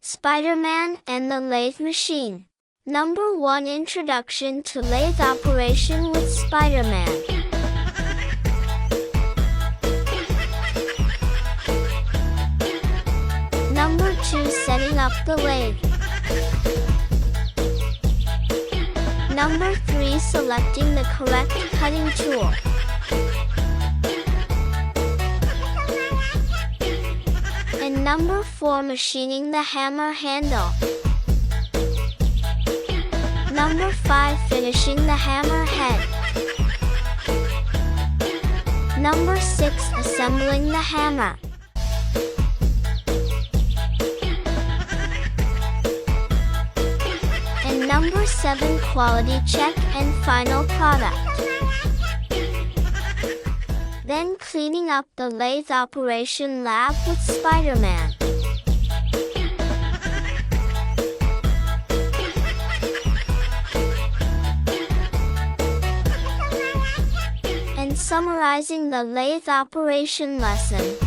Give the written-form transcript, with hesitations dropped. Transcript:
Spider-Man and the lathe machine. Number 1. Introduction to lathe operation with Spider-Man. Number 2. Setting up the lathe. Number 3. Selecting the correct cutting tool. And number 4. Machining the hammer handle. Number 5. Finishing the hammer head. Number 6. Assembling the hammer. And number 7. Quality check and final product. Then cleaning up the lathe operation lab with Spider-Man. And summarizing the lathe operation lesson.